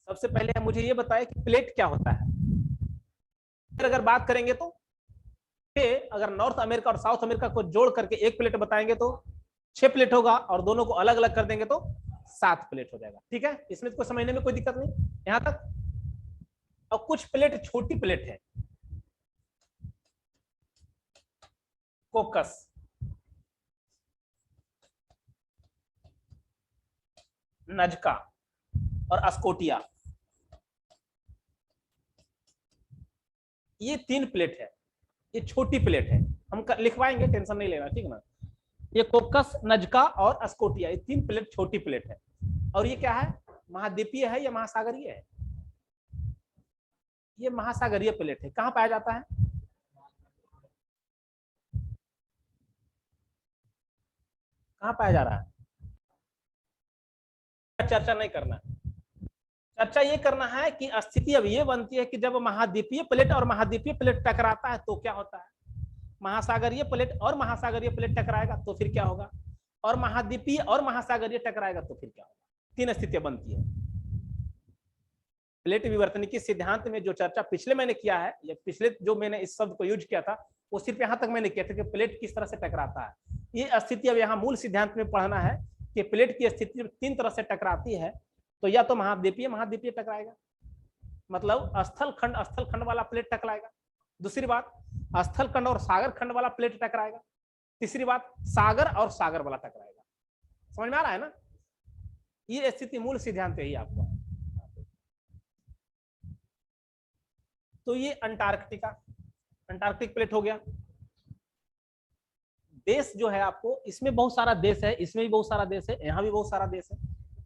सबसे पहले मुझे ये बताए कि प्लेट क्या होता है। फिर अगर बात करेंगे तो अगर नॉर्थ अमेरिका और साउथ अमेरिका को जोड़ करके एक प्लेट बताएंगे तो 6 प्लेट होगा, और दोनों को अलग अलग कर देंगे तो 7 प्लेट हो जाएगा। ठीक है, इसमें तो समझने में कोई दिक्कत नहीं यहां तक। और कुछ प्लेट छोटी प्लेट है, कोकस, नजका और अस्कोटिया, ये 3 प्लेट है। ये छोटी प्लेट है, हम लिखवाएंगे, टेंशन नहीं लेना, ठीक है ना। ये कोकस, नजका और अस्कोटिया, ये 3 प्लेट छोटी प्लेट है। और ये क्या है, महाद्वीपीय है या महासागरीय है? ये महासागरीय प्लेट है। कहां पाया जाता है? कहां पाया जा रहा है? चर्चा नहीं करना है, चर्चा ये करना है कि स्थिति अब ये बनती है कि जब महाद्वीपीय प्लेट और महाद्वीपीय प्लेट टकराता है तो क्या होता है। महासागरीय प्लेट और महासागरीय प्लेट टकराएगा तो फिर क्या होगा, और महाद्वीपीय और महासागरीय टकराएगा तो फिर क्या होगा। 3 स्थितियां बनती है। प्लेट विवर्तनिकी सिद्धांत में जो चर्चा पिछले मैंने किया है, या पिछले जो मैंने इस शब्द को यूज किया था, वो सिर्फ यहां तक मैंने किया था कि प्लेट किस तरह से टकराता है। ये स्थिति अब यहाँ मूल सिद्धांत में पढ़ना है कि प्लेट की स्थिति 3 तरह से टकराती है। तो या तो महाद्वीपीय टकराएगा, मतलब स्थल खंड वाला प्लेट टकराएगा। दूसरी बात, स्थल खंड और सागर खंड वाला प्लेट टकराएगा। तीसरी बात, सागर और सागर वाला टकराएगा। समझ में आ रहा है ना? ये स्थिति मूल सिद्धांत है आपको। तो ये अंटार्कटिक प्लेट हो गया। देश जो है आपको, इसमें बहुत सारा देश है, इसमें भी बहुत सारा देश है, यहाँ भी बहुत सारा देश है।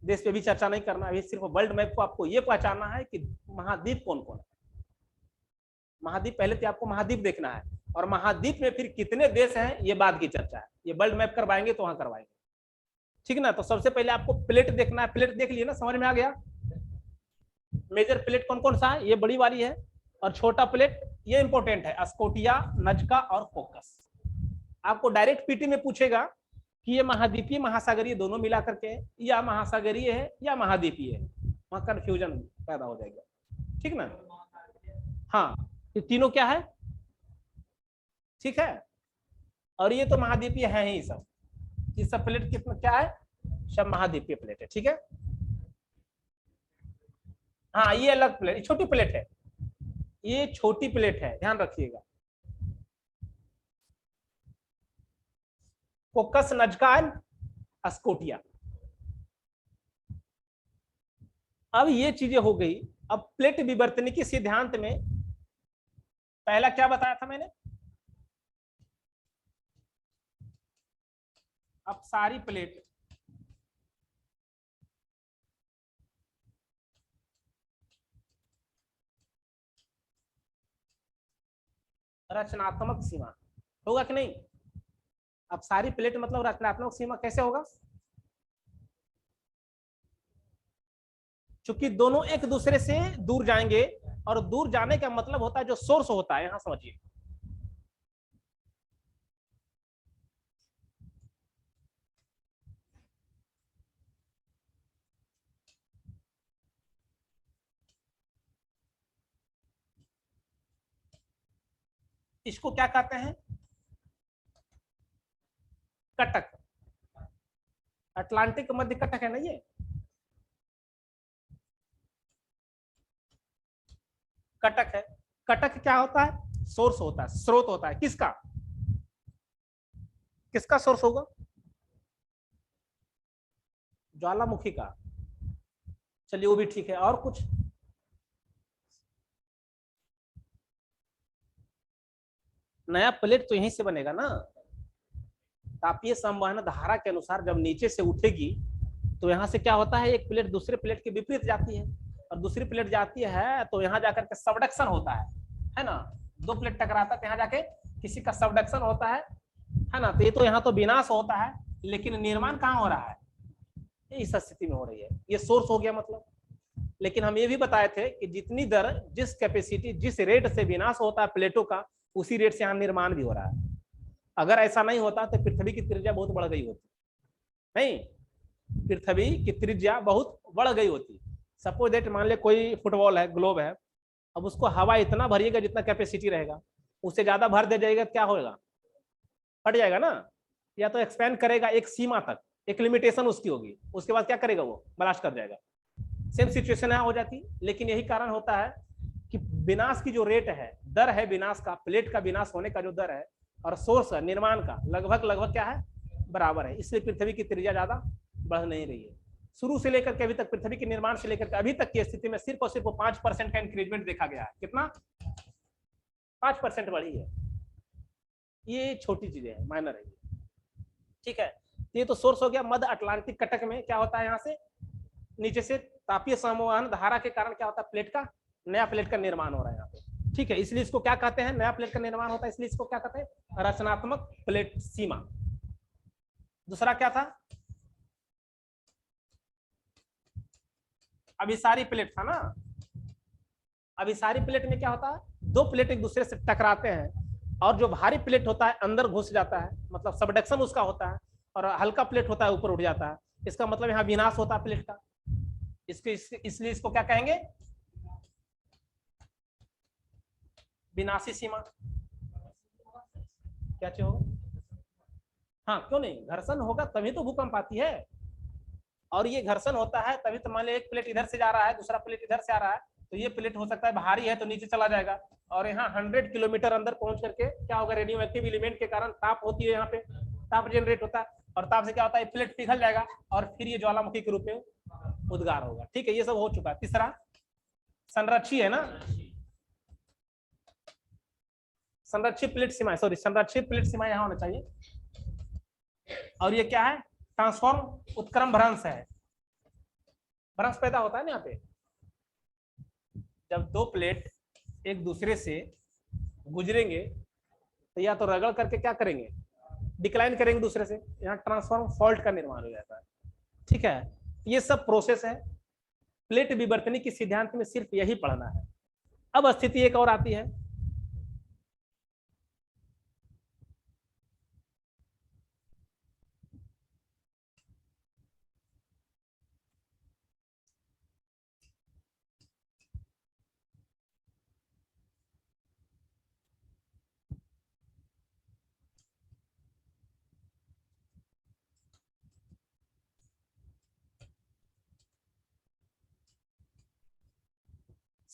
देश पे भी चर्चा नहीं करना, अभी सिर्फ वर्ल्ड मैप को आपको ये पहचानना है कि महाद्वीप कौन कौन है। महाद्वीप पहले तो आपको महाद्वीप देखना है, और महाद्वीप में फिर कितने देश हैं ये बाद की चर्चा है। ये वर्ल्ड मैप करवाएंगे तो वहां करवाएंगे, ठीक ना। तो सबसे पहले आपको प्लेट देखना है। प्लेट देख लिए ना, समझ में आ गया। मेजर प्लेट कौन कौन सा है, ये बड़ी वाली है, और छोटा प्लेट ये इंपॉर्टेंट है, अस्कोटिया, नजका और कोकस। आपको डायरेक्ट पीटी में पूछेगा कि ये महाद्वीपीय महासागरीय दोनों मिला करके है, या महासागरीय है या महाद्वीपीय है, वहां कंफ्यूजन पैदा हो जाएगा, ठीक ना। हाँ, ये तीनों क्या है, ठीक है। और ये तो महाद्वीपीय है ही सब, ये सब प्लेट कितना क्या है, सब महाद्वीपीय प्लेट है, ठीक है। हाँ, ये अलग प्लेट, छोटी प्लेट है, ये छोटी प्लेट है, ध्यान रखिएगा। कोकस, नजका, अस्कोटिया। अब ये चीजें हो गई। अब प्लेट विवर्तनिकी सिद्धांत में पहला क्या बताया था मैंने, अब सारी प्लेट रचनात्मक सीमा होगा कि नहीं। अब सारी प्लेट मतलब रचनात्मक सीमा कैसे होगा, चूंकि दोनों एक दूसरे से दूर जाएंगे, और दूर जाने का मतलब होता है जो सोर्स होता है, यहां समझिए। इसको क्या कहते हैं, कटक। अटलांटिक मध्य कटक है ना ये, कटक है। कटक क्या होता है, सोर्स होता है, स्रोत होता है। किसका, किसका सोर्स होगा, ज्वालामुखी का। चलिए वो भी ठीक है, और कुछ, नया प्लेट तो यहीं से बनेगा ना। तापीय संवहन धारा के अनुसार जब नीचे से उठेगी तो यहाँ से क्या होता है, एक प्लेट दूसरे प्लेट के विपरीत जाती है, और दूसरी प्लेट जाती है तो यहाँ जाकर के सबडक्शन होता है ना। 2 प्लेट टकराता है, यहाँ जाके किसी का सबडक्शन होता है ना। तो ये तो यहाँ तो विनाश होता है, लेकिन निर्माण कहाँ हो रहा है, इस स्थिति में हो रही है। ये सोर्स हो गया मतलब। लेकिन हम ये भी बताए थे कि जितनी दर, जिस कैपेसिटी, जिस रेट से विनाश होता है प्लेटों का, उसी रेट से यहाँ निर्माण भी हो रहा है। अगर ऐसा नहीं होता तो पृथ्वी की त्रिज्या बहुत बढ़ गई होती, नहीं, पृथ्वी की त्रिज्या बहुत बढ़ गई होती। सपोज दैट मान ले कोई फुटबॉल है, ग्लोब है, अब उसको हवा इतना भरिएगा जितना कैपेसिटी रहेगा, उससे ज्यादा भर दे जाएगा क्या होगा, फट जाएगा ना, या तो एक्सपेंड करेगा एक सीमा तक, एक लिमिटेशन उसकी होगी, उसके बाद क्या करेगा वो ब्लास्ट कर जाएगा। सेम सिचुएशन यहाँ हो जाती, लेकिन यही कारण होता है कि विनाश की जो रेट है, दर है विनाश का, प्लेट का विनाश होने का जो दर है और सोर्स है निर्माण का लगभग क्या है, बराबर है। इसलिए पृथ्वी की त्रिज्या ज्यादा बढ़ नहीं रही है। शुरू से लेकर के अभी तक, पृथ्वी के निर्माण से लेकर के अभी तक की स्थिति में सिर्फ और सिर्फ 5% का इंक्रीजमेंट देखा गया है। कितना? 5% बढ़ी है। ये छोटी चीजें हैं, माइनर है, ठीक है। ये तो सोर्स हो गया। मध्य अटलांटिक कटक में क्या होता है, यहाँ से नीचे से तापीय संवहन धारा के कारण क्या होता है, प्लेट का, नया प्लेट का निर्माण हो रहा है यहाँ पे, ठीक है। इसलिए इसको क्या कहते हैं, नया प्लेट का निर्माण होता है, इसलिए इसको क्या कहते हैं, रचनात्मक प्लेट सीमा। दूसरा क्या था, अभिसारी प्लेट था ना। अभिसारी प्लेट में क्या होता है, दो प्लेट एक दूसरे से टकराते हैं और जो भारी प्लेट होता है अंदर घुस जाता है, मतलब सबडक्शन उसका होता है, और हल्का प्लेट होता है ऊपर उठ जाता है। इसका मतलब यहाँ विनाश होता है प्लेट का। इसलिए इसको क्या कहेंगे, विनाशी सीमा। क्या चाहिए होगा, हाँ क्यों नहीं, घर्षण होगा तभी तो भूकंप आती है। और ये घर्षण होता है तभी तो, मान लो एक प्लेट इधर से जा रहा है, दूसरा प्लेट इधर से आ रहा है, तो ये प्लेट हो सकता है भारी है तो नीचे चला जाएगा, और यहाँ 100 किलोमीटर अंदर पहुंच करके क्या होगा, रेडियो एक्टिव एलिमेंट के कारण ताप होती है, यहाँ पे ताप जनरेट होता है, और ताप से क्या होता है, प्लेट पिघल जाएगा और फिर ये ज्वालामुखी के रूप में उद्गार होगा, ठीक है। ये सब हो चुका है। तीसरा संरक्षी है ना, संरक्षित प्लेट सीमा, सॉरी संरक्षित प्लेट सीमा यहाँ होना चाहिए। और ये क्या है, ट्रांसफॉर्म उत्क्रम भ्रंश है। भ्रंश पैदा होता है ना यहाँ पे, जब दो प्लेट एक दूसरे से गुजरेंगे तो या तो रगड़ करके क्या करेंगे, डिक्लाइन करेंगे दूसरे से, यहाँ ट्रांसफॉर्म फॉल्ट का निर्माण हो जाता है, ठीक है। ये सब प्रोसेस है। प्लेट विवर्तनी के सिद्धांत में सिर्फ यही पढ़ना है। अब स्थिति एक और आती है,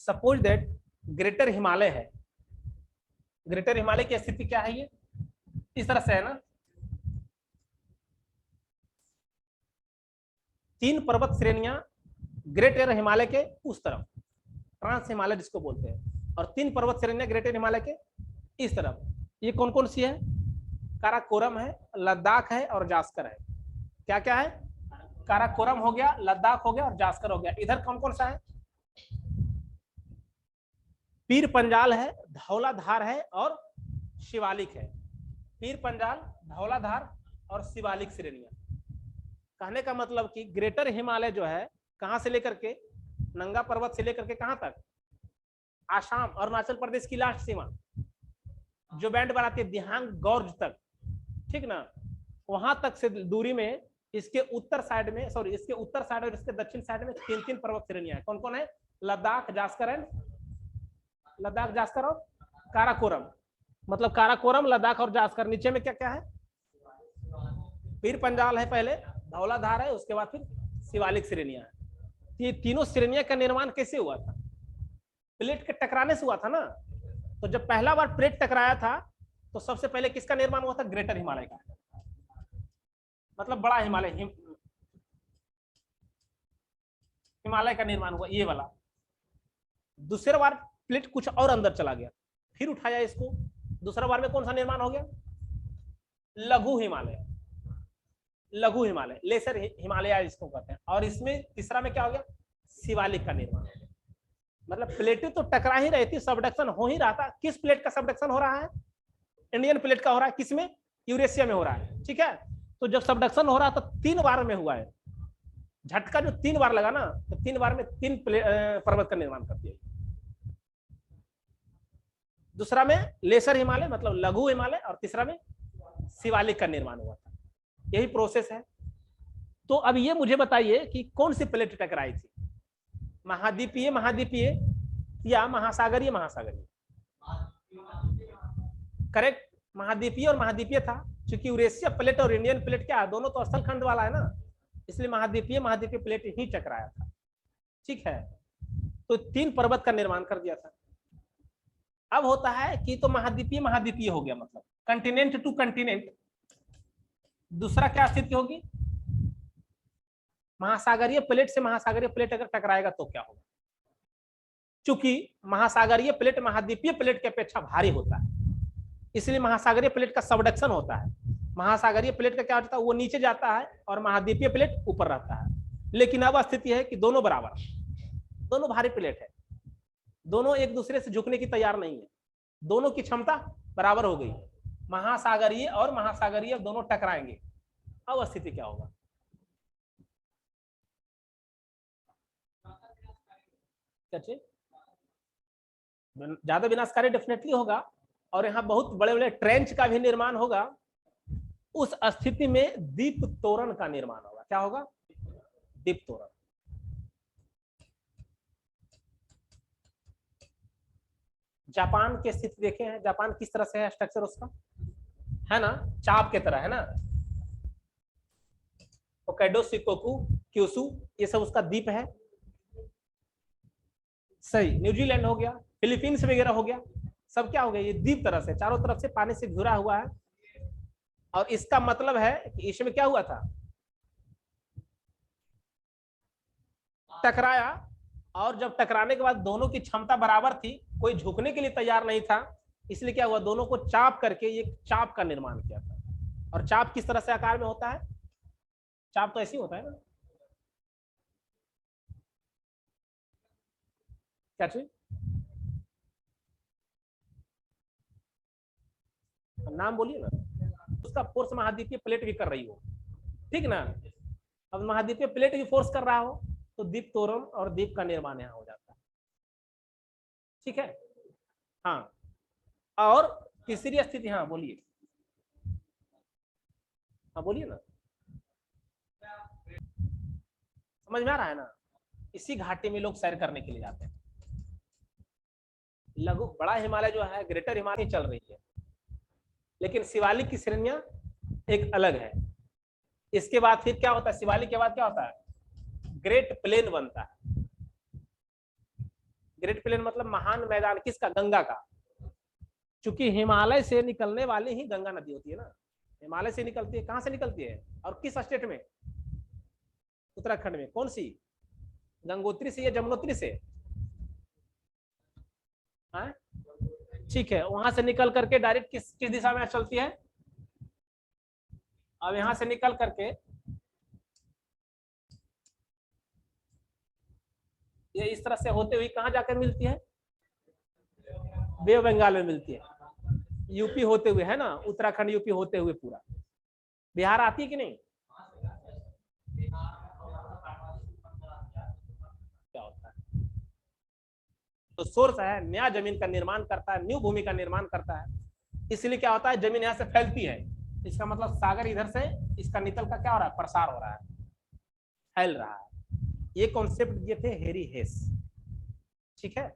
सपोज दैट ग्रेटर हिमालय है। ग्रेटर हिमालय की स्थिति क्या है, ये इस तरह से है ना, 3 पर्वत श्रेणियां ग्रेटर हिमालय के उस तरफ, ट्रांस हिमालय जिसको बोलते हैं, और 3 पर्वत श्रेणियां ग्रेटर हिमालय के इस तरफ। ये कौन कौन सी है, काराकोरम है, लद्दाख है और जास्कर है। क्या क्या है, काराकोरम हो गया, लद्दाख हो गया और जास्कर हो गया। इधर कौन कौन सा है, पीर पंजाल है, धौलाधार है और शिवालिक है। पीर पंजाल, धौलाधार और शिवालिक श्रेणियां। कहने का मतलब कि ग्रेटर हिमालय जो है, कहां से लेकर के, नंगा पर्वत से लेकर के कहां तक, आसाम अरुणाचल प्रदेश की लास्ट सीमा, जो बैंड बनाती है दिहांग गॉर्ज तक, ठीक ना, वहां तक से दूरी में इसके उत्तर साइड में, सॉरी इसके उत्तर साइड और इसके दक्षिण साइड में 3 पर्वत श्रेणियां हैं। कौन कौन है, लद्दाख, जास्कर एंड, लद्दाख, जास्कर और काराकोरम। मतलब काराकोरम, लद्दाख और जास्कर। नीचे में क्या क्या है, पीर पंजाल है पहले, धौलाधार है, उसके बाद फिर शिवालिक श्रेणियां है। ये तीनों श्रेणियां का निर्माण कैसे हुआ था, प्लेट के टकराने से हुआ था ना। तो जब पहला बार प्लेट टकराया था तो सबसे पहले किसका निर्माण हुआ था, ग्रेटर हिमालय का, मतलब बड़ा हिमालय, हिमालय का निर्माण हुआ, ये वाला। दूसरे बार प्लेट कुछ और अंदर चला गया, फिर उठाया इसको, दूसरा बार में कौन सा निर्माण हो गया, लघु हिमालय, लघु हिमालय, लेसर हिमालय इसको कहते हैं। और इसमें तीसरा में क्या हो गया, शिवालिक का निर्माण हो गया। मतलब प्लेटें तो टकरा ही रही थी, सबडक्शन हो ही रहा था। किस प्लेट का सबडक्शन हो रहा है, इंडियन प्लेट का हो रहा है, किसमें, यूरेशिया में हो रहा है, ठीक है। तो जब सबडक्शन हो रहा था 3 बार में हुआ है, झटका जो 3 बार लगा ना, तो 3 बार में 3 पर्वत का निर्माण कर दिया। दूसरा में लेसर हिमालय मतलब लघु हिमालय, और तीसरा में शिवालिक का निर्माण हुआ था। यही प्रोसेस है। तो अब ये मुझे बताइए कि कौन सी प्लेट टकराई थी, महाद्वीपीय महाद्वीपीय या महासागरीय महासागरीय? करेक्ट, महाद्वीपीय और महाद्वीपीय था, क्योंकि यूरेशिया प्लेट और इंडियन प्लेट क्या है, दोनों तो स्थल खंड वाला है ना, इसलिए महाद्वीपीय महाद्वीपीय प्लेट ही टकराया था। ठीक है, तो 3 पर्वत का निर्माण कर दिया था। अब होता है कि तो महाद्वीपीय महाद्वीपीय हो गया, मतलब कंटिनेंट टू कंटिनेंट। दूसरा क्या स्थिति होगी, महासागरीय प्लेट से महासागरीय प्लेट अगर टकराएगा तो क्या होगा? चूंकि महासागरीय प्लेट महाद्वीपीय प्लेट की अपेक्षा भारी होता है, इसलिए महासागरीय प्लेट का सबडक्शन होता है। महासागरीय प्लेट का क्या होता है, वो नीचे जाता है और महाद्वीपीय प्लेट ऊपर रहता है। लेकिन अब स्थिति है कि दोनों बराबर, दोनों भारी प्लेट है, दोनों एक दूसरे से झुकने की तैयार नहीं है, दोनों की क्षमता बराबर हो गई, महासागरीय और महासागरीय दोनों टकराएंगे। अब स्थिति क्या होगा? ज्यादा विनाशकारी डेफिनेटली होगा, और यहाँ बहुत बड़े बड़े ट्रेंच का भी निर्माण होगा। उस स्थिति में दीप तोरण का निर्माण होगा। क्या होगा? दीप तोरण। जापान की स्थिति देखे हैं, जापान किस तरह से है स्ट्रक्चर उसका, है ना, चाप के तरह है ना। होक्काइडो, शिकोकू, क्यूशू, ये सब उसका द्वीप है। सही, न्यूजीलैंड हो गया, फिलीपींस वगैरह हो गया, सब क्या हो गया, ये द्वीप तरह से चारों तरफ से पानी से घिरा हुआ है। और इसका मतलब है कि इसमें क्या हुआ था, टकराया, और जब टकराने के बाद दोनों की क्षमता बराबर थी, कोई झुकने के लिए तैयार नहीं था, इसलिए क्या हुआ, दोनों को चाप करके ये चाप का निर्माण किया था। और चाप किस तरह से आकार में होता है, चाप तो ऐसे ही होता है ना, क्या चीज नाम बोलिए ना, उसका फोर्स महाद्वीपीय प्लेट भी कर रही हो, ठीक ना। अब महाद्वीपीय प्लेट भी फोर्स कर रहा हो तो दीप तोरण और दीप का निर्माण यहाँ हो जाता है। ठीक है, हाँ। और तीसरी स्थिति, हाँ बोलिए, हाँ बोलिए ना, समझ में आ रहा है ना। इसी घाटी में लोग सैर करने के लिए जाते हैं। लघु बड़ा हिमालय जो है, ग्रेटर हिमालय चल रही है, लेकिन शिवालिक की श्रेणियां एक अलग है। इसके बाद फिर क्या होता है, शिवालिक के बाद क्या होता है, ग्रेट प्लेन बनता है। ग्रेट प्लेन मतलब महान मैदान, किसका, गंगा का। चूंकि हिमालय से निकलने वाली ही गंगा नदी होती है ना, हिमालय से निकलती है, कहां से निकलती है और किस स्टेट में, उत्तराखंड में। कौन सी, गंगोत्री से या जमुनोत्री से, ठीक है, वहां से निकल करके डायरेक्ट किस दिशा में चलती है, अब यहां से निकल करके ये इस तरह से होते हुए कहां जाकर मिलती है, बे ऑफ बंगाल में मिलती है, यूपी होते हुए, है ना, उत्तराखंड यूपी होते हुए पूरा बिहार आती है कि नहीं। क्या होता है, तो सोर्स है, नया जमीन का निर्माण करता है, न्यू भूमि का निर्माण करता है। इसलिए क्या होता है, जमीन यहां से फैलती है, इसका मतलब सागर इधर से इसका निकल का क्या हो रहा है, प्रसार हो रहा है, फैल रहा है। ये कॉन्सेप्ट दिए थे हेरी हेस। ठीक है,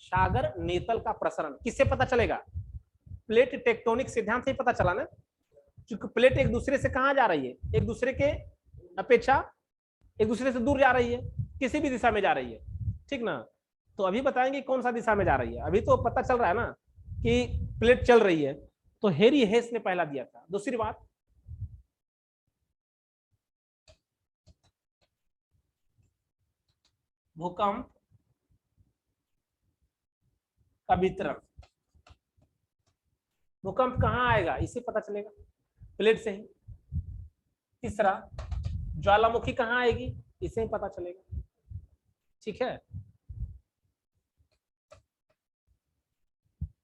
सागर नेतल का प्रसरण किससे पता चलेगा, प्लेट टेक्टोनिक सिद्धांत से पता चला ना, क्योंकि प्लेट एक दूसरे से कहां जा रही है, एक दूसरे के अपेक्षा एक दूसरे से दूर जा रही है, किसी भी दिशा में जा रही है, ठीक ना। तो अभी बताएंगे कौन सा दिशा में जा रही है, अभी तो पता चल रहा है ना कि प्लेट चल रही है, तो हेरी हेस ने पहला दिया था। दूसरी बात, भूकंप का वितरण, भूकंप कहां आएगा इससे पता चलेगा, प्लेट से ही। तीसरा, ज्वालामुखी कहां आएगी, इससे ही पता चलेगा। ठीक है,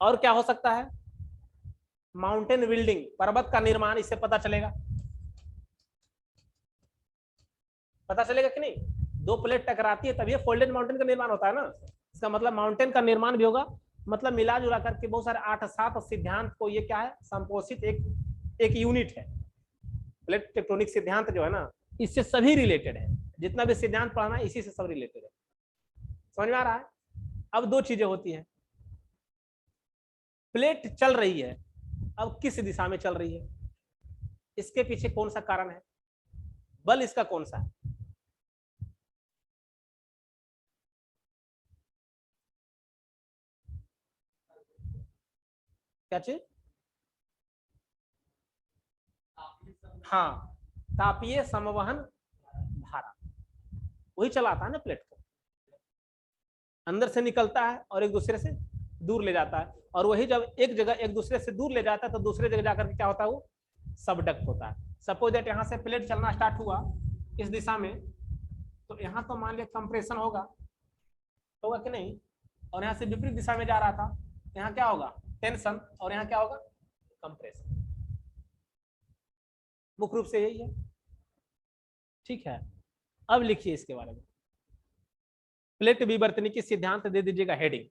और क्या हो सकता है, माउंटेन बिल्डिंग, पर्वत का निर्माण, इससे पता चलेगा। पता चलेगा कि नहीं, दो प्लेट टकराती है तभी फोल्डेड माउंटेन का निर्माण होता है ना, इसका मतलब माउंटेन का निर्माण भी होगा। मतलब मिला जुला करके बहुत सारे 8-7 सिद्धांत को ये क्या है, संपोषित एक यूनिट है, प्लेट टेक्टोनिक सिद्धांत जो है ना, इससे सभी रिलेटेड है, जितना भी सिद्धांत पढ़ना है इसी से सब रिलेटेड है। समझ में आ रहा है? अब दो चीजें होती हैं, प्लेट चल रही है, अब किस दिशा में चल रही है, इसके पीछे कौन सा कारण है, बल इसका कौन सा है? क्या चीज? हाँ, तापीय समवहन धारा, वही चलाता है ना प्लेट को, अंदर से निकलता है और एक दूसरे से दूर ले जाता है, और वही जब एक जगह एक दूसरे से दूर ले जाता है तो दूसरे जगह जाकर के क्या होता है, वो सबडक्ट होता है। सपोज दैट यहाँ से प्लेट चलना स्टार्ट हुआ इस दिशा में, तो यहाँ तो मान लिया कंप्रेशन होगा कि नहीं, और यहाँ से विपरीत दिशा में जा रहा था, यहाँ क्या होगा, टेंशन, और यहाँ क्या होगा, कंप्रेशन। मुख्य रूप से यही है। ठीक है, अब लिखिए इसके बारे में, प्लेट विवर्तनी की सिद्धांत दे दीजिएगा हेडिंग।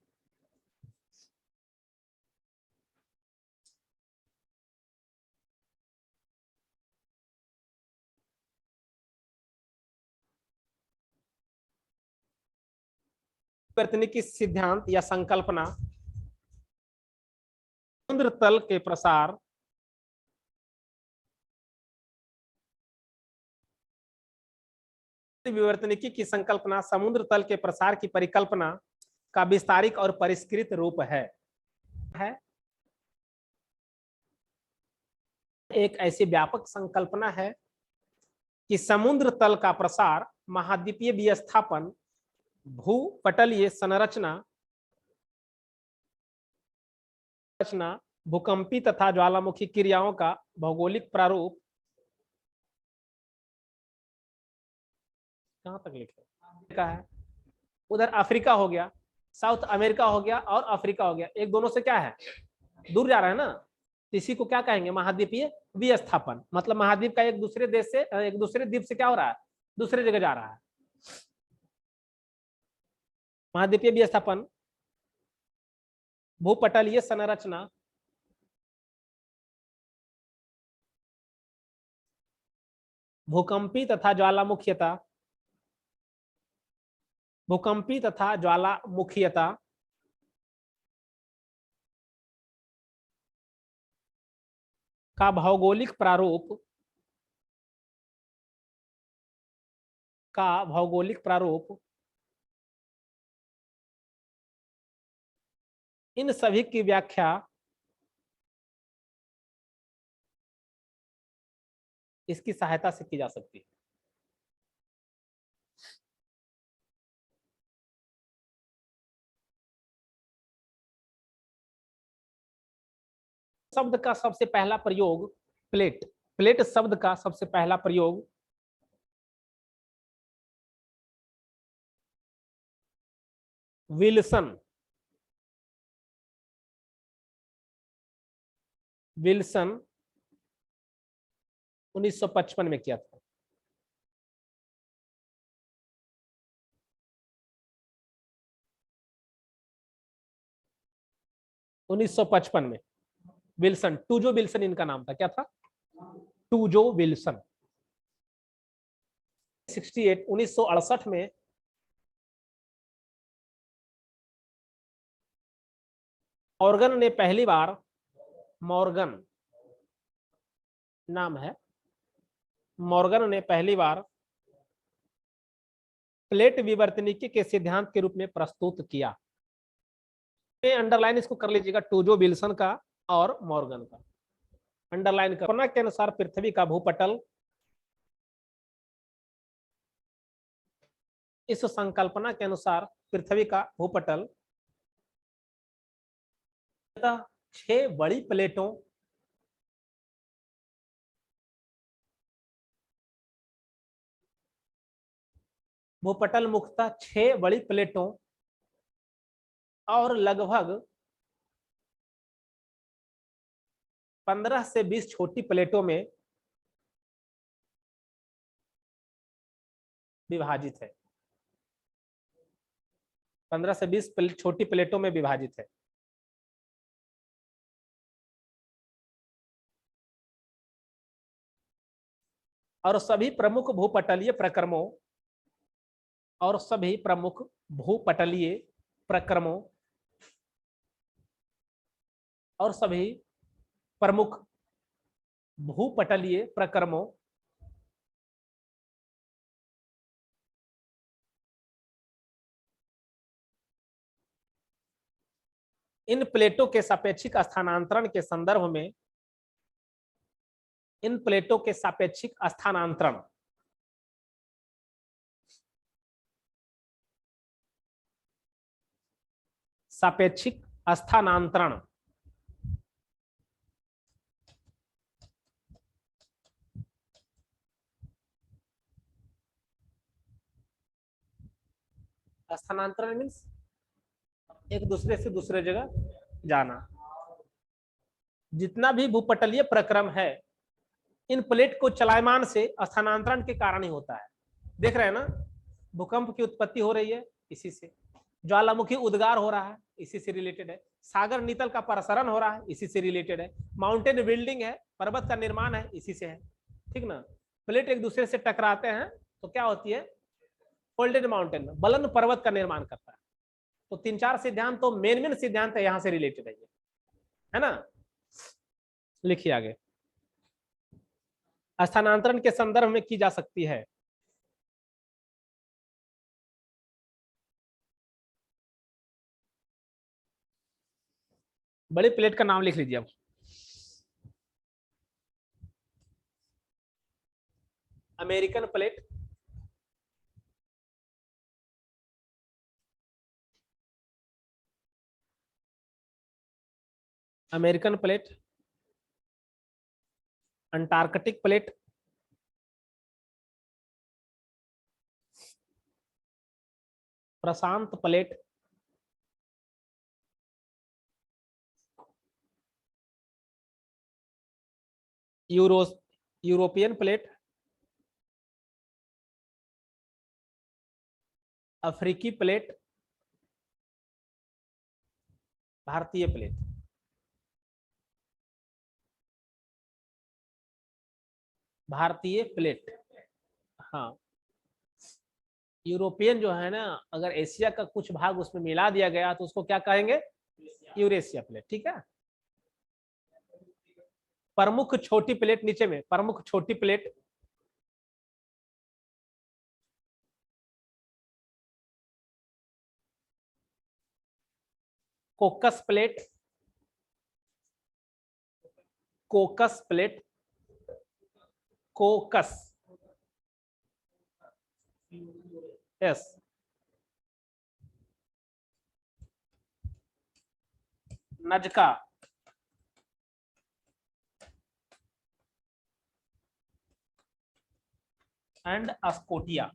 विवर्तनी की सिद्धांत या संकल्पना समुद्र तल के प्रसार विवर्तनिकी की संकल्पना समुद्र तल के प्रसार की परिकल्पना का विस्तारित और परिष्कृत रूप है। एक ऐसी व्यापक संकल्पना है कि समुद्र तल का प्रसार महाद्वीपीय विस्थापन, भूपटलीय संरचना, भूकंपी तथा ज्वालामुखी क्रियाओं का भौगोलिक प्रारूप, कहां तक लिखे का है, उधर अफ्रीका हो गया, साउथ अमेरिका हो गया और अफ्रीका हो गया, एक दोनों से क्या है, दूर जा रहा है ना, इसी को क्या कहेंगे, महाद्वीपीय विस्थापन। मतलब महाद्वीप का एक दूसरे देश से, एक दूसरे द्वीप से क्या हो रहा है, दूसरे जगह जा रहा है। महाद्वीपीय विस्थापन, भूपटलीय संरचना, भूकंपी तथा ज्वालामुखीयता, भूकंपी तथा ज्वालामुखीयता का भौगोलिक प्रारूप, इन सभी की व्याख्या इसकी सहायता से की जा सकती है। शब्द का सबसे पहला प्रयोग प्लेट, प्लेट शब्द का सबसे पहला प्रयोग विल्सन 1955 में किया था। उन्नीस सौ पचपन में विल्सन, टूजो विल्सन इनका नाम था, क्या था, टूजो विल्सन। 1968 में मॉर्गन ने पहली बार, मॉर्गन नाम है, मॉर्गन ने पहली बार प्लेट विवर्तनिकी के सिद्धांत के रूप में प्रस्तुत किया। अंडरलाइन इसको कर लीजिएगा, टूजो विल्सन का और मॉर्गन का अंडरलाइन करना के अनुसार पृथ्वी का भूपटल इस संकल्पना के अनुसार पृथ्वी का भूपटल 6 बड़ी प्लेटों भूपटल मुख्यतः 6 बड़ी प्लेटों और लगभग 15 से 20 छोटी प्लेटों में विभाजित है। 15 से 20 छोटी प्लेटों में विभाजित है। और सभी प्रमुख भूपटलीय प्रक्रमों और सभी प्रमुख भूपटलीय प्रक्रमों और सभी प्रमुख भूपटलीय प्रक्रमों इन प्लेटों के सापेक्षिक स्थानांतरण के संदर्भ में इन प्लेटों के सापेक्षिक स्थानांतरण सापेक्षिक स्थानांतरण स्थानांतरण मीन्स एक दूसरे से दूसरे जगह जाना। जितना भी भूपटलीय प्रक्रम है इन प्लेट को चलायमान से स्थानांतरण के कारण ही होता है। देख रहे हैं ना, भूकंप की उत्पत्ति हो रही है इसी से, ज्वालामुखी उद्गार हो रहा है इसी से रिलेटेड है, सागर नीतल का प्रसरण हो रहा है इसी से रिलेटेड है, माउंटेन बिल्डिंग है, पर्वत का निर्माण है इसी से है। ठीक ना, प्लेट एक दूसरे से टकराते हैं तो क्या होती है, फोल्डेड माउंटेन, बुलंद पर्वत का निर्माण करता है। तो 3-4 सिद्धांत तो मेन सिद्धांत है यहां से रिलेटेड है ना। लिखिए आगे, स्थानांतरण के संदर्भ में की जा सकती है। बड़ी प्लेट का नाम लिख लीजिए अब। American plate, American plate, Antarctic plate, प्रशांत प्लेट, यूरोपियन प्लेट, अफ्रीकी प्लेट, भारतीय प्लेट। भारतीय प्लेट, हाँ। यूरोपियन जो है ना, अगर एशिया का कुछ भाग उसमें मिला दिया गया तो उसको क्या कहेंगे, यूरेशिया प्लेट। ठीक है। प्रमुख छोटी प्लेट नीचे में, प्रमुख छोटी plate, Cocos plate, Cocos plate, Cocos, yes, Nazca, and Scotia.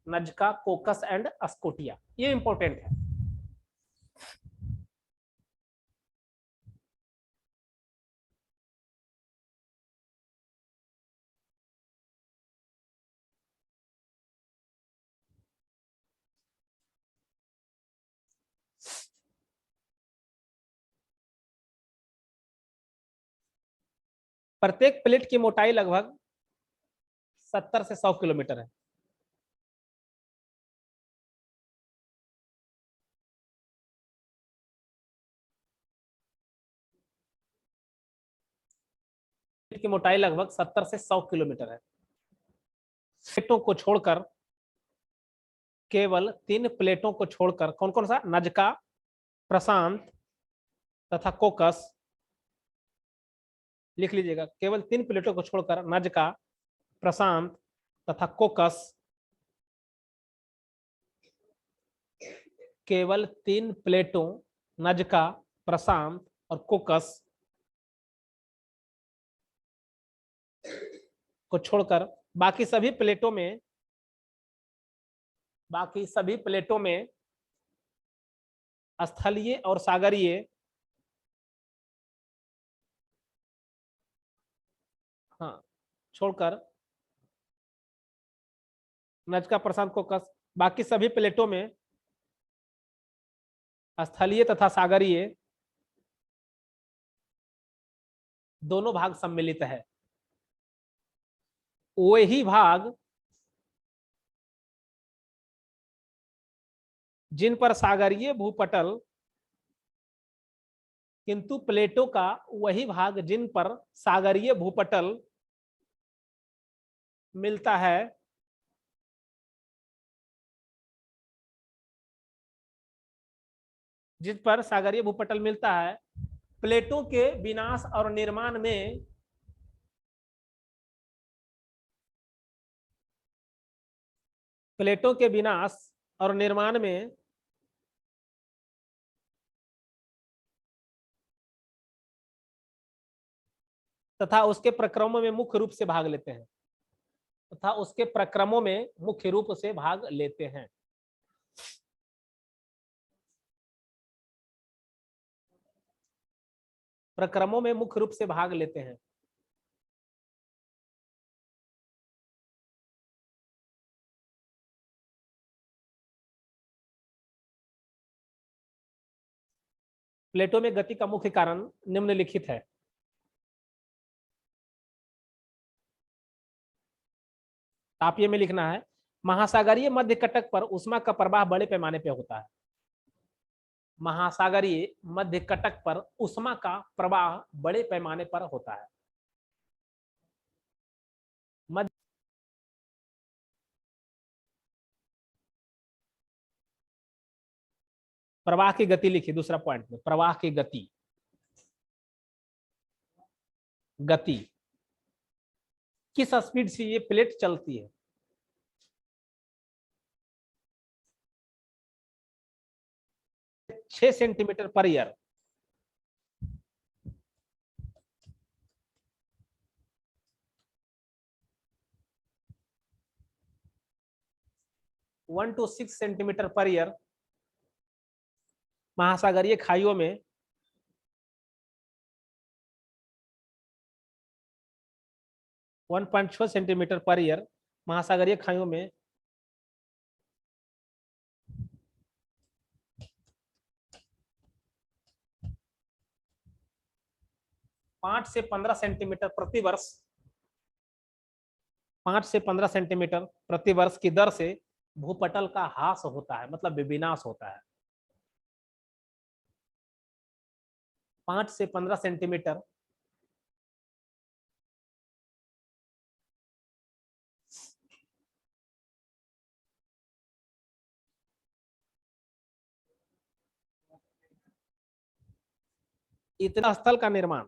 Nazca, Cocos and Scotia, ये इंपॉर्टेंट है। प्रत्येक प्लेट की मोटाई लगभग 70 से 100 किलोमीटर है। की मोटाई लगभग 70 से 100 किलोमीटर है। प्लेटों को छोड़कर, केवल 3 प्लेटों को छोड़कर, कौन कौन सा, नजका, प्रशांत तथा कोकस, लिख लीजिएगा, केवल 3 प्लेटों को छोड़कर नजका, प्रशांत तथा कोकस, केवल 3 प्लेटों नजका, प्रशांत और कोकस को छोड़कर बाकी सभी प्लेटों में, बाकी सभी प्लेटों में स्थलीय और सागरीय, हाँ, छोड़कर नजका, प्रशांत, कोकस बाकी सभी प्लेटों में स्थलीय तथा सागरीय दोनों भाग सम्मिलित है। वही भाग जिन पर सागरीय भूपटल, किंतु प्लेटों का वही भाग जिन पर सागरीय भूपटल मिलता है, जिस पर सागरीय भूपटल मिलता है, प्लेटों के विनाश और निर्माण में प्लेटों के विनाश और निर्माण में तथा उसके प्रक्रमों में मुख्य रूप से भाग लेते हैं, तथा उसके प्रक्रमों में मुख्य रूप से भाग लेते हैं। प्रक्रमों में मुख्य रूप से भाग लेते हैं। प्लेटों में गति का मुख्य कारण निम्नलिखित है। तापीय में लिखना है, महासागरीय मध्य कटक पर ऊष्मा का प्रवाह बड़े पैमाने पर होता है। महासागरीय मध्य कटक पर ऊष्मा का प्रवाह बड़े पैमाने पर होता है। मध्य प्रवाह की गति लिखिए, दूसरा पॉइंट में प्रवाह की गति, गति किस स्पीड से ये प्लेट चलती है। छह centimetre per year. One two 6 centimetre per year महासागरीय खाइयों में 1.6 सेंटीमीटर पर ईयर महासागरीय खाइयों में 5 से 15 सेंटीमीटर प्रतिवर्ष 5 से 15 सेंटीमीटर प्रतिवर्ष की दर से भूपटल का ह्रास होता है, मतलब विनाश होता है। 5 से 15 सेंटीमीटर इतना स्थल का निर्माण,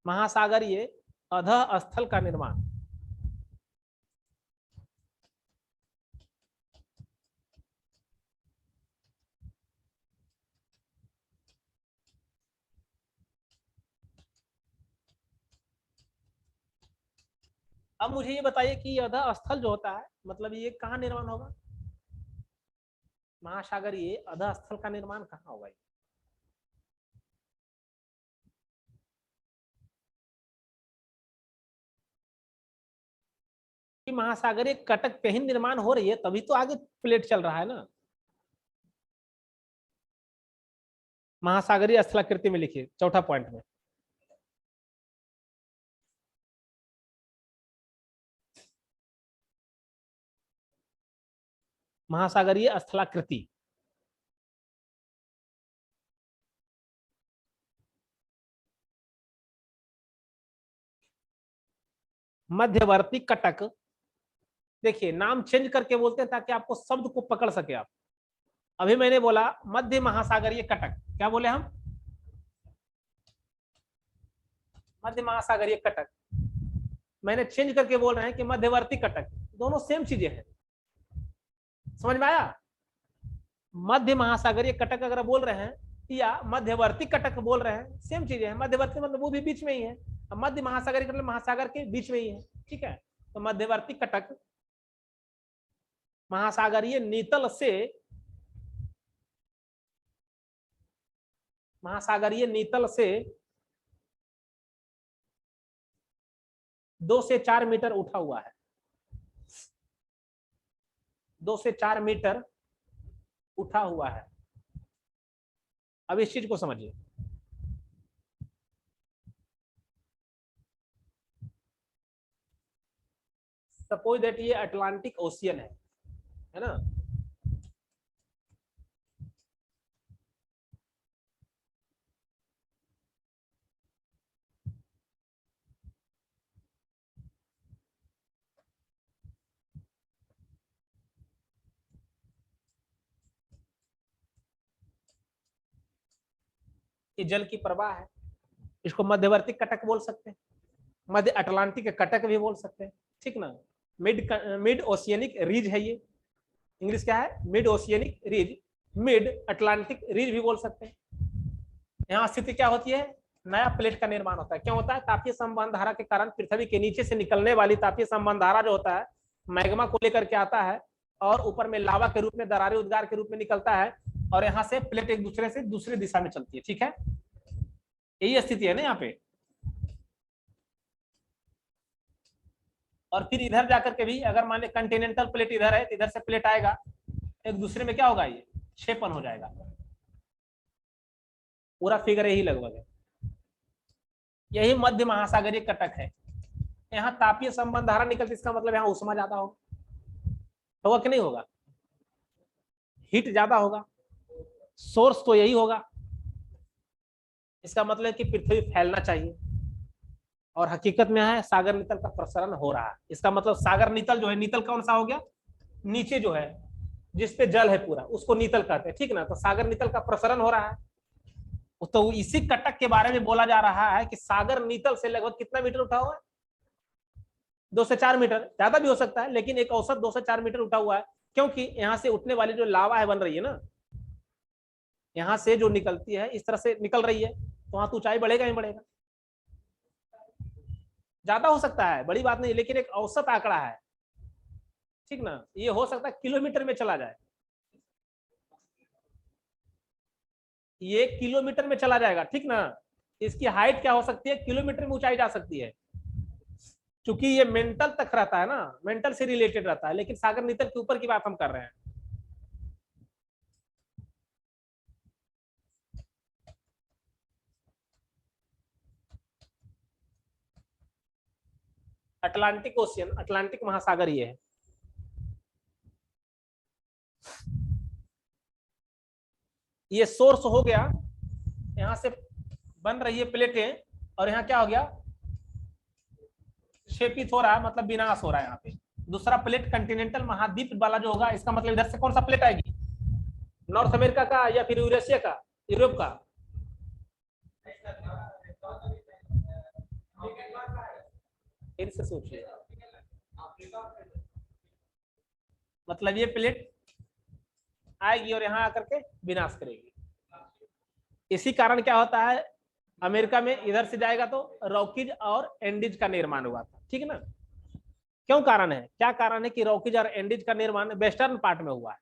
महासागरीय अधः स्थल का निर्माण, अब मुझे ये बताइए कि अधः स्थल जो होता है, मतलब ये कहाँ निर्माण होगा। महासागरीय अधः स्थल का निर्माण कहाँ होगा। महासागरीय कटक पे ही निर्माण हो रही है, तभी तो आगे प्लेट चल रहा है ना। महासागरीय स्थलाकृति में लिखिए, चौथा पॉइंट में महासागरीय स्थलाकृति मध्यवर्ती कटक। देखिए नाम चेंज करके बोलते हैं ताकि आपको शब्द को पकड़ सके आप। अभी मैंने बोला मध्य महासागरीय कटक, क्या बोले हम, मध्य महासागरीय कटक। मैंने चेंज करके बोल रहे हैं कि मध्यवर्ती कटक, दोनों सेम चीजें हैं। समझ में आया। मध्य महासागरीय कटक अगर बोल रहे हैं या मध्यवर्ती कटक बोल रहे हैं, सेम चीजें हैं। मध्यवर्ती मतलब वो भी बीच में ही है, मध्य महासागरीय मतलब महासागर के बीच में ही है। ठीक है, तो मध्यवर्ती कटक महासागरीय नीतल से महासागरीय नीतल से 2 से 4 मीटर उठा हुआ है। 2 से 4 मीटर उठा हुआ है। अब इस चीज को समझिए, सपोज दैट ये अटलांटिक ओशियन है ना। ये जल की प्रवाह है, इसको मध्यवर्ती कटक बोल सकते हैं, मध्य अटलांटिक कटक भी बोल सकते हैं, ठीक ना। मिड मिड ओशियनिक रीज है ये, इंग्लिश क्या है, मिड ओशियनिक रीज, मिड अटलांटिक रीज भी बोल सकते हैं। यहाँ स्थिति क्या होती है, नया प्लेट का निर्माण होता है। क्यों होता है, तापीय संवहन धारा के कारण पृथ्वी के नीचे से निकलने वाली तापीय संवहन धारा जो होता है मैग्मा को लेकर के आता है और ऊपर में लावा के रूप में, दरारे उद्गार के रूप में निकलता है और यहाँ से प्लेट एक दूसरे से दूसरी दिशा में चलती है, ठीक है। यही स्थिति है ना यहाँ पे। और फिर इधर जाकर के भी अगर मान ली कंटिनेंटल प्लेट इधर है तो इधर से प्लेट आएगा, एक दूसरे में क्या होगा, ये क्षेपण हो जाएगा। पूरा फिगर यही लगभग है, यही मध्य महासागरीय कटक है। यहाँ तापीय संबंध धारा निकलती, इसका मतलब यहाँ उष्मा ज्यादा होगा कि नहीं होगा, हीट ज्यादा होगा, सोर्स तो यही होगा। इसका मतलब कि पृथ्वी फैलना चाहिए और हकीकत में है सागर नितल का प्रसरण हो रहा है। इसका मतलब सागर नितल जो है, नितल कौन सा हो गया, नीचे जो है जिसपे जल है पूरा उसको नितल कहते हैं, ठीक ना। तो सागर नितल का प्रसरण हो रहा है, तो इसी कटक के बारे में बोला जा रहा है कि सागर नितल से लगभग कितना मीटर उठा हुआ है, 2 से 4 मीटर, ज्यादा भी हो सकता है लेकिन एक औसत 2 से 4 मीटर उठा हुआ है। क्योंकि यहाँ से उठने वाली जो लावा है बन रही है ना, यहाँ से जो निकलती है इस तरह से निकल रही है, तो वहां तो ऊंचाई बढ़ेगा ही बढ़ेगा, ज्यादा हो सकता है, बड़ी बात नहीं, लेकिन एक औसत आंकड़ा है, ठीक ना। ये हो सकता है किलोमीटर में चला जाए, ये किलोमीटर में चला जाएगा, ठीक ना। इसकी हाइट क्या हो सकती है, किलोमीटर में ऊंचाई जा सकती है, क्योंकि ये मेंटल तक रहता है ना, मेंटल से रिलेटेड रहता है, लेकिन सागर नितल के ऊपर की बात हम कर रहे हैं। अटलांटिक ओशियन, अटलांटिक महासागर ये है। ये सोर्स हो गया, यहां से बन रही है प्लेटें और यहाँ क्या हो गया, क्षेपित हो रहा है, मतलब विनाश हो रहा है यहाँ पे। दूसरा प्लेट कंटिनेंटल महाद्वीप वाला जो होगा, इसका मतलब इधर से कौन सा प्लेट आएगी, नॉर्थ अमेरिका का या फिर यूरेशिया का, यूरोप का, फिर से सोचिए। मतलब ये प्लेट आएगी और यहाँ आकर के विनाश करेगी। इसी कारण क्या होता है, अमेरिका में इधर से जाएगा तो रॉकीज और एंडीज का निर्माण हुआ था, ठीक है ना। क्यों कारण है, क्या कारण है कि रॉकीज और एंडीज का निर्माण वेस्टर्न पार्ट में हुआ है,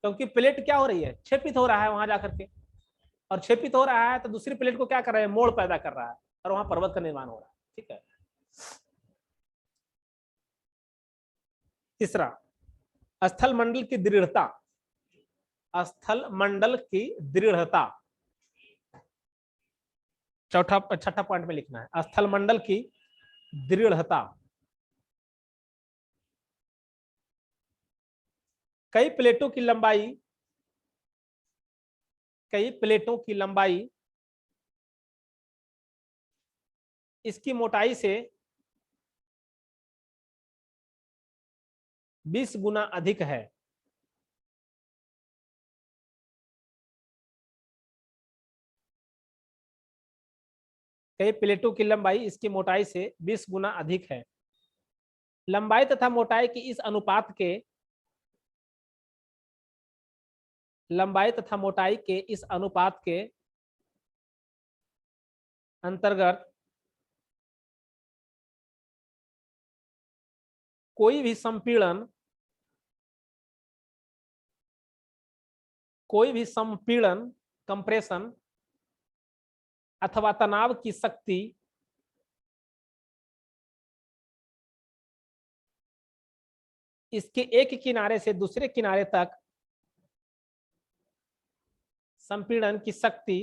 क्योंकि प्लेट क्या हो रही है, क्षेपित हो रहा है वहां जाकर के, और क्षेपित हो रहा है तो दूसरी प्लेट को क्या कर रहा है, मोड़ पैदा कर रहा है और वहां पर्वत का निर्माण हो रहा है, ठीक है। तीसरा, स्थल मंडल की दृढ़ता, स्थल मंडल की दृढ़ता, चौथा छठा पॉइंट में लिखना है, स्थल मंडल की दृढ़ता। कई प्लेटों की लंबाई, कई प्लेटों की लंबाई इसकी मोटाई से 20 गुना अधिक है। कई प्लेटों की लंबाई इसकी मोटाई से 20 गुना अधिक है। लंबाई तथा मोटाई की इस अनुपात के, लंबाई तथा मोटाई के इस अनुपात के अंतर्गत कोई भी संपीड़न, कोई भी संपीड़न, कंप्रेशन अथवा तनाव की शक्ति इसके एक किनारे से दूसरे किनारे तक संपीड़न की शक्ति,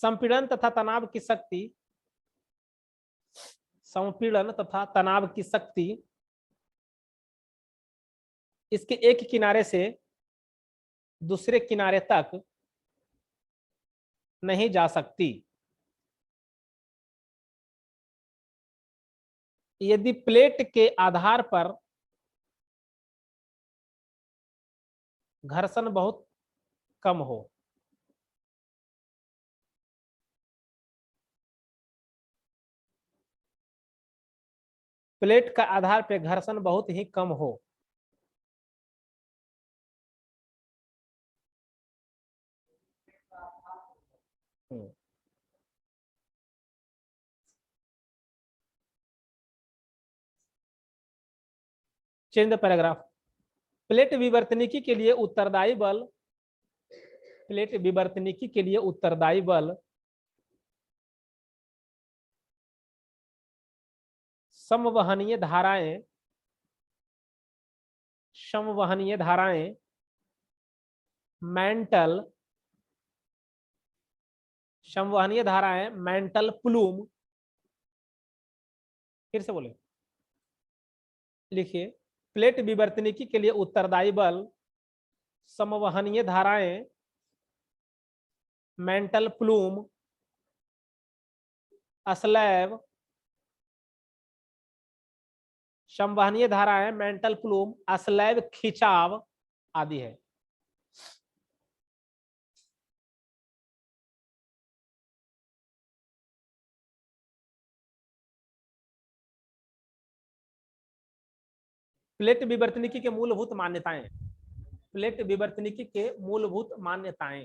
संपीड़न तथा तनाव की शक्ति, संपीड़न तथा तनाव की शक्ति इसके एक किनारे से दूसरे किनारे तक नहीं जा सकती। यदि प्लेट के आधार पर घर्षण बहुत कम हो, प्लेट का आधार पर घर्षण बहुत ही कम हो, चेंज द पैराग्राफ। प्लेट विवर्तनिकी के लिए उत्तरदायी बल, प्लेट विवर्तनिकी के लिए उत्तरदायी बल समवहनीय धाराएं, समवहनीय धाराएं मेंटल, समवहनीय धाराएं मेंटल प्लूम, फिर से बोले, लिखिए, प्लेट विवर्तनिकी के लिए उत्तरदायी बल समवहनीय धाराएं मेंटल प्लूम, स्लैब, संवहनीय धाराएं मेंटल प्लूम, स्लैब खिंचाव आदि है। प्लेट विवर्तनिकी के मूलभूत मान्यताएं, प्लेट विवर्तनिकी के मूलभूत मान्यताएं,